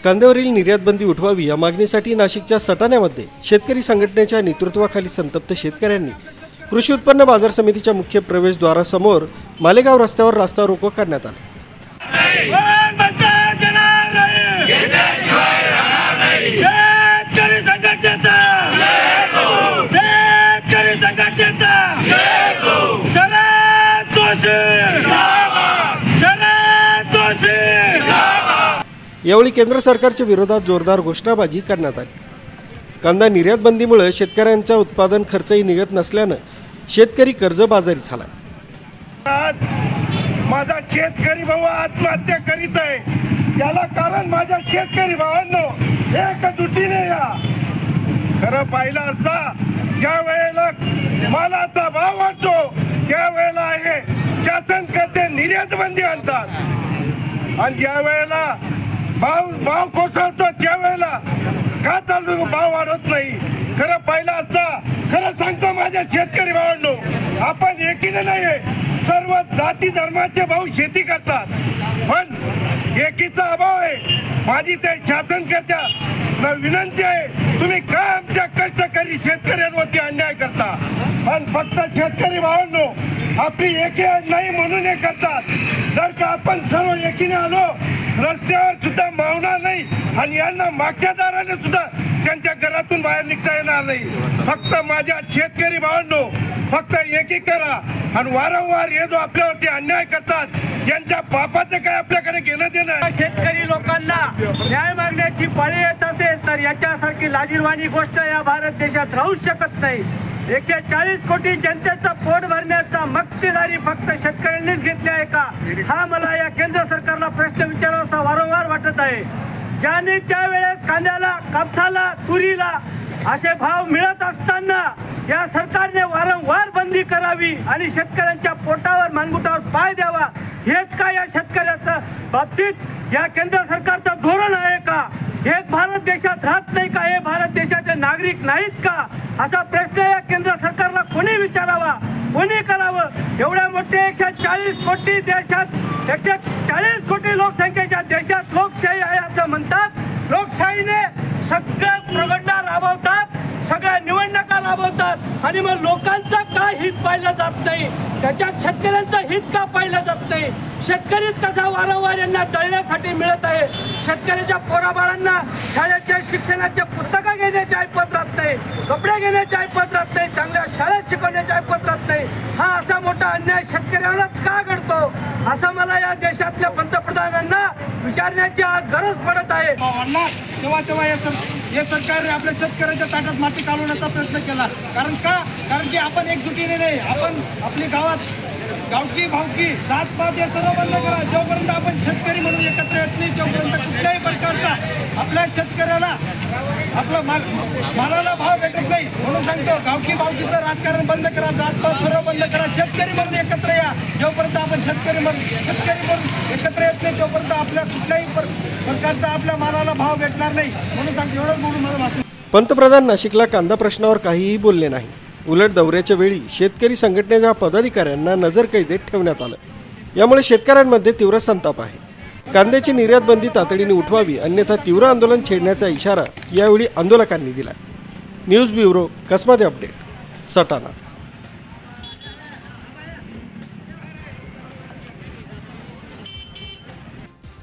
कांद्यावरील निर्यात बंदी उठवावी या मागणीसाठी नाशिकच्या सटाण्यामध्ये शेतकरी संघटनेच्या नेतृत्वाखाली संतप्त शेतकऱ्यांनी कृषी उत्पन्न बाजार समितीच्या मुख्य प्रवेशद्वारासमोर मालेगाव रस्त्यावर रास्ता रोको करण्यात आला। यावेळी केंद्र सरकारच्या विरोधात जोरदार घोषणाबाजी करण्यात आली। कांदा निर्यात बंदीमुळे शेतकऱ्यांचा उत्पादन खर्चही निघत नसल्याने शेतकरी कर्जबाजारी झाला। माझा शेतकरी भाऊ आत्महत्या करीत आहे, याला कारण माझ्या शेतकरी भावांनो एकजुटीने या। खरं पाहिलं असता ज्या वेळेला मालाचा भाव वाढतो त्या वेळेला आहे शासन करते निर्यात बंदी आणतात, आणि ज्या वेळेला भाव कोसळतो त्यावेळेला का चालू भाव वाढत नाही। खरं पाहिलं असता खरं सांगतो माझ्या शेतकरी भावांनो, आपण एकीने नाही, सर्व जाती धर्माचे भाऊ शेती करतात, पण एकीचा अभाव आहे। माझी ते शासनकर्त्या विनंती आहे, तुम्ही काय आमच्या कष्टकरी शेतकऱ्यांवरती अन्याय करता आणि फक्त शेतकरी भावांनो आपली एकी नाही म्हणून हे करतात। जर का आपण सर्व एकीने आलो रस्त्यावर सुद्धा मावणार नाही आणि यांना मागच्या दाराने सुद्धा त्यांच्या घरातून बाहेर निघता येणार नाही। फक्त माझ्या शेतकरी भावांनो फक्त एकी करा आणि वारंवार हे जो आपल्यावरती अन्याय करतात यांच्या पापाचं काय आपल्याकडे घेणं देणं। शेतकरी लोकांना न्याय मागण्याची पाळी येत असेल तर याच्यासारखी लाजिरवाणी गोष्ट या भारत देशात राहू शकत नाही। 140 कोटी जनतेचा पोट भरण्याचा मक्तेदारी फक्त शेतकऱ्यांनीच घेतली आहे का, हा मला या केंद्र सरकारला प्रश्न विचारायचा वारंवार वाटत आहे। ज्याने त्यावेळेस कांद्याला, कापसाला, तुरीला असे भाव मिळत असताना या सरकारने वारंवार बंदी करावी आणि शेतकऱ्यांच्या पोटावर मानगुटावर पाय द्यावा, हेच का या शेतकऱ्याच्या बाबतीत या केंद्र सरकारचं धोरण आहे का? हे भारत देशात राहत नाही का? हे भारत देशाचे नागरिक नाहीत का? असा प्रश्न या केंद्र सरकारला कोणी विचारावा, कोणी करावं? एवढ्या मोठ्या 140 कोटी देशात 140 कोटी लोकसंख्येच्या देशात लोकशाही आहे असं म्हणतात। लोकशाहीने सगळ्या प्रगणना राबवतात, सगळ्या निवडणुका राबवतात आणि मग लोकांचं काय हित पाहिलं जात नाही, त्याच्यात शेतकऱ्यांचं हित का पाहिलं जात नाही? शेतकरीच कसा वारंवार यांना दळण्यासाठी मिळत आहे। शेतकऱ्याच्या पोराबाळांना शाळेच्या शिक्षणाचे पुस्तकं घेण्याची ऐपत राहत नाही, कपडे घेण्याची ऐपत राहत नाही, चांगल्या शाळेत शिकवण्याची ऐपत राहत नाही। हा असा मोठा अन्याय शेतकऱ्यांनाच का घडतो असं मला या देशातल्या पंतप्रधानांना विचारण्याची आज गरज पडत आहे। तेव्हा या सरकारने आपल्या शेतकऱ्याच्या ताटात माती घालवण्याचा प्रयत्न केला। कारण की आपण एकजुटीने नाही, आपण आपली गावकी भावकी जातपात हे सर्व बंद करा। जोपर्यंत आपण शेतकरी म्हणून एकत्र येत नाही तोपर्यंत कुठल्याही प्रकारचा आपल्या शेतकऱ्याला आपला मालाला भाव भेटत नाही। म्हणून सांगतो गावकी भावकीचं राजकारण बंद करा, जातपात सर्व बंद करा, शेतकरी म्हणून एकत्र या। जोपर्यंत आपण शेतकरी म्हणून एकत्र येत नाही तोपर्यंत आपल्या कुठल्याही प्रकारचा आपल्या मालाला भाव भेटणार नाही। म्हणून सांगतो एवढंच बोलून माझं भाषण। पंतप्रधान नाशिकला कांदा प्रश्नावर काहीही बोलले नाही। उलट दौऱ्याच्या वेळी शेतकरी संघटनेच्या पदाधिकाऱ्यांना नजरकैदेत ठेवण्यात आलं। यामुळे शेतकऱ्यांमध्ये तीव्र संताप आहे। कांद्याची निर्यात बंदी तातडीने उठवावी, अन्यथा तीव्र आंदोलन छेडण्याचा इशारा यावेळी आंदोलकांनी दिला। न्यूज ब्युरो, कसमाते अपडेट, सटाणा।